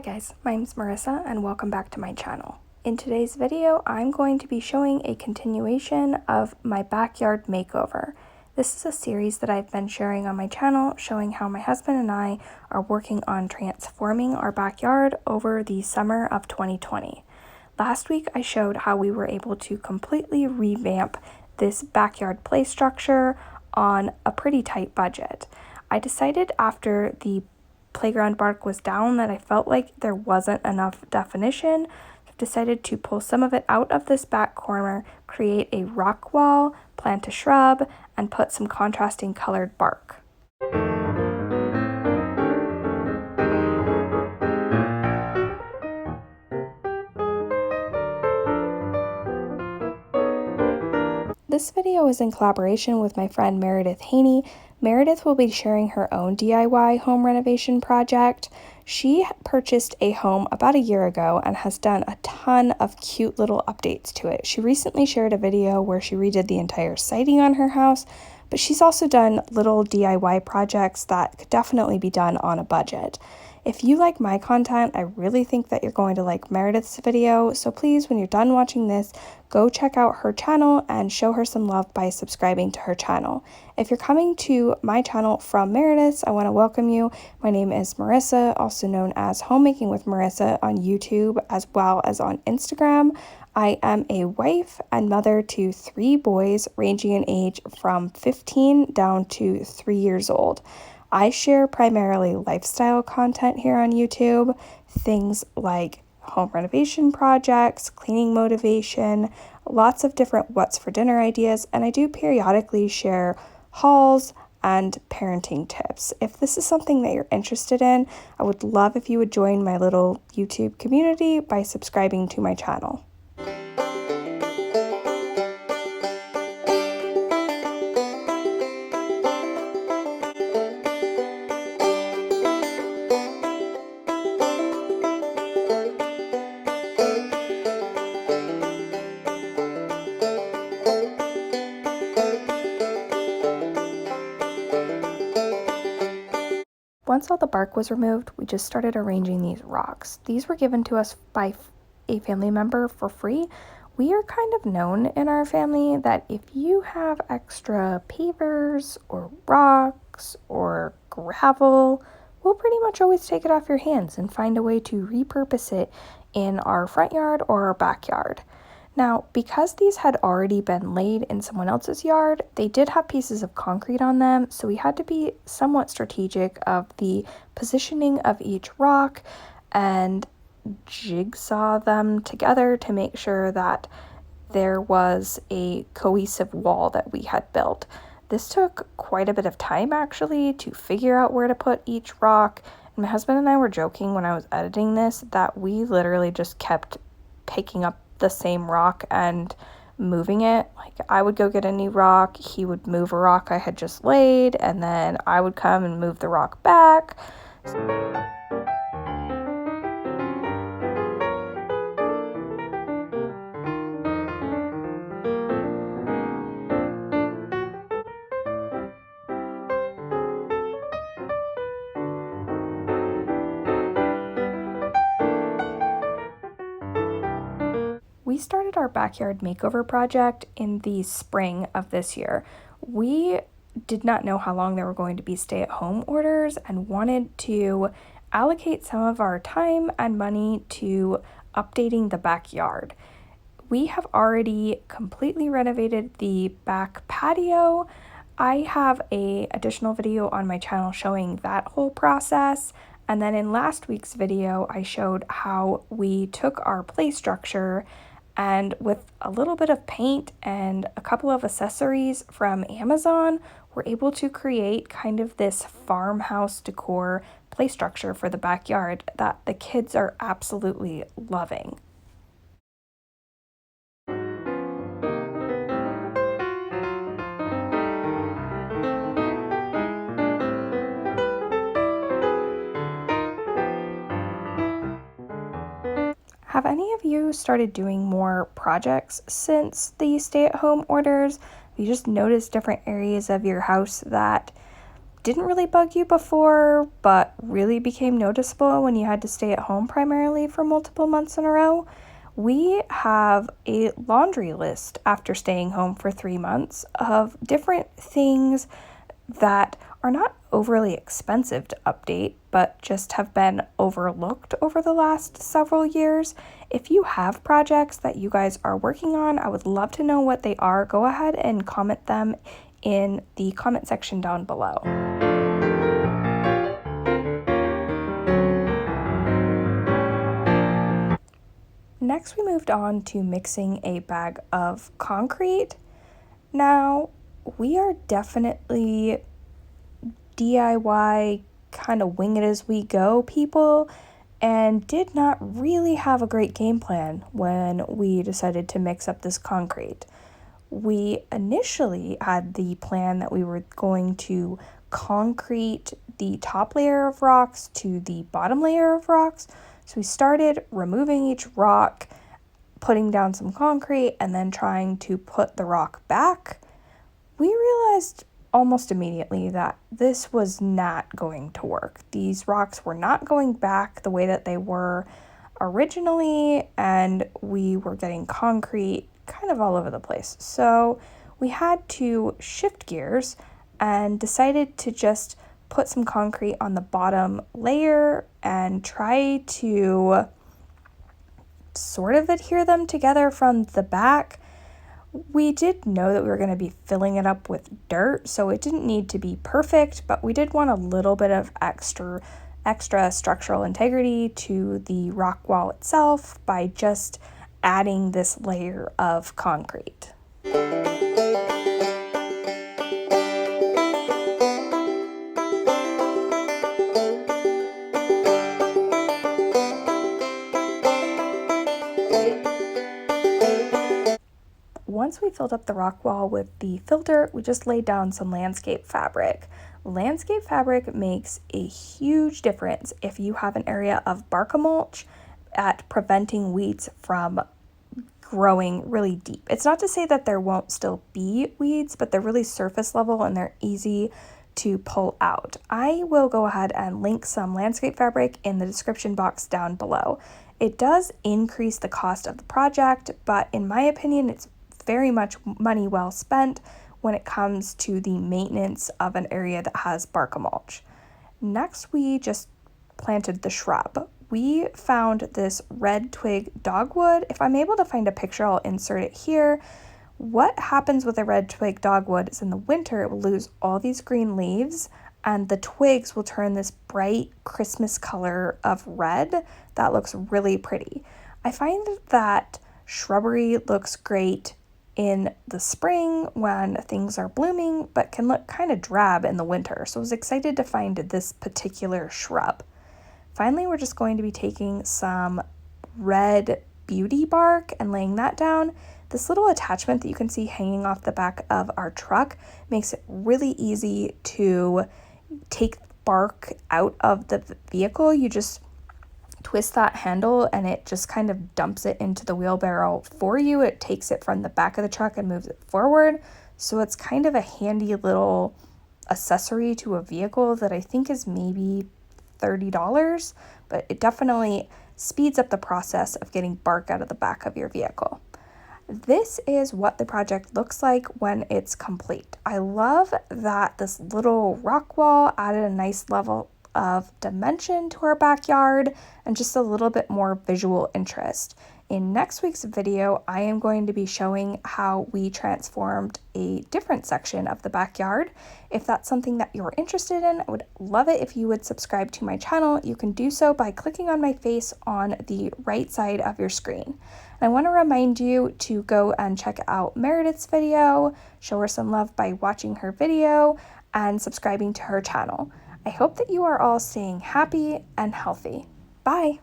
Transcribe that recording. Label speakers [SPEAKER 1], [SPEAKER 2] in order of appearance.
[SPEAKER 1] Hi guys, my name's Marissa and welcome back to my channel. In today's video, I'm going to be showing a continuation of my backyard makeover. This is a series that I've been sharing on my channel showing how my husband and I are working on transforming our backyard over the summer of 2020. Last week I showed how we were able to completely revamp this backyard play structure on a pretty tight budget. I decided after the playground bark was down that I felt like there wasn't enough definition. I've decided to pull some of it out of this back corner, create a rock wall, plant a shrub, and put some contrasting colored bark. This video is in collaboration with my friend Meredith Haney. Meredith will be sharing her own DIY home renovation project. She purchased a home about a year ago and has done a ton of cute little updates to it. She recently shared a video where she redid the entire siding on her house, but she's also done little DIY projects that could definitely be done on a budget. If you like my content, I really think that you're going to like Meredith's video, so please, when you're done watching this, go check out her channel and show her some love by subscribing to her channel. If you're coming to my channel from Meredith's, I want to welcome you. My name is Marissa, also known as Homemaking with Marissa on YouTube as well as on Instagram. I am a wife and mother to 3 boys ranging in age from 15 down to 3 years old. I share primarily lifestyle content here on YouTube, things like home renovation projects, cleaning motivation, lots of different what's for dinner ideas, and I do periodically share hauls and parenting tips. If this is something that you're interested in, I would love if you would join my little YouTube community by subscribing to my channel. Once all the bark was removed, we just started arranging these rocks. These were given to us by a family member for free. We are kind of known in our family that if you have extra pavers or rocks or gravel, we'll pretty much always take it off your hands and find a way to repurpose it in our front yard or our backyard. Now, because these had already been laid in someone else's yard, they did have pieces of concrete on them, so we had to be somewhat strategic of the positioning of each rock and jigsaw them together to make sure that there was a cohesive wall that we had built. This took quite a bit of time actually to figure out where to put each rock. And my husband and I were joking when I was editing this that we literally just kept picking up the same rock and moving it. Like, I would go get a new rock, he would move a rock I had just laid, and then I would come and move the rock back. We started our backyard makeover project in the spring of this year. We did not know how long there were going to be stay-at-home orders and wanted to allocate some of our time and money to updating the backyard. We have already completely renovated the back patio. I have an additional video on my channel showing that whole process. And then in last week's video, I showed how we took our play structure and with a little bit of paint and a couple of accessories from Amazon, we're able to create kind of this farmhouse decor play structure for the backyard that the kids are absolutely loving. Have any of you started doing more projects since the stay-at-home orders? You just noticed different areas of your house that didn't really bug you before, but really became noticeable when you had to stay at home primarily for multiple months in a row. We have a laundry list after staying home for 3 months of different things that are not overly expensive to update, but just have been overlooked over the last several years. If you have projects that you guys are working on, I would love to know what they are. Go ahead and comment them in the comment section down below. Next, we moved on to mixing a bag of concrete. Now, we are definitely DIY, kind of wing it as we go people, and did not really have a great game plan when we decided to mix up this concrete. We initially had the plan that we were going to concrete the top layer of rocks to the bottom layer of rocks. So we started removing each rock, putting down some concrete, and then trying to put the rock back. We realized almost immediately that this was not going to work. These rocks were not going back the way that they were originally, and we were getting concrete kind of all over the place. So we had to shift gears and decided to just put some concrete on the bottom layer and try to sort of adhere them together from the back. We did know that we were going to be filling it up with dirt, so it didn't need to be perfect, but we did want a little bit of extra structural integrity to the rock wall itself by just adding this layer of concrete. Once we filled up the rock wall with the filter, we just laid down some landscape fabric. Landscape fabric makes a huge difference if you have an area of bark-mulch at preventing weeds from growing really deep. It's not to say that there won't still be weeds, but they're really surface level and they're easy to pull out. I will go ahead and link some landscape fabric in the description box down below. It does increase the cost of the project, but in my opinion, it's very much money well spent when it comes to the maintenance of an area that has bark-mulch. Next, we just planted the shrub. We found this red twig dogwood. If I'm able to find a picture, I'll insert it here. What happens with a red twig dogwood is in the winter, it will lose all these green leaves and the twigs will turn this bright Christmas color of red that looks really pretty. I find that shrubbery looks great in the spring when things are blooming, but can look kind of drab in the winter. So I was excited to find this particular shrub. Finally, we're just going to be taking some red beauty bark and laying that down. This little attachment that you can see hanging off the back of our truck makes it really easy to take bark out of the vehicle. You just twist that handle and it just kind of dumps it into the wheelbarrow for you. It takes it from the back of the truck and moves it forward. So it's kind of a handy little accessory to a vehicle that I think is maybe $30, but it definitely speeds up the process of getting bark out of the back of your vehicle. This is what the project looks like when it's complete. I love that this little rock wall added a nice level of dimension to our backyard and just a little bit more visual interest. In next week's video, I am going to be showing how we transformed a different section of the backyard. If that's something that you're interested in, I would love it if you would subscribe to my channel. You can do so by clicking on my face on the right side of your screen. And I want to remind you to go and check out Meredith's video, show her some love by watching her video and subscribing to her channel. I hope that you are all staying happy and healthy. Bye!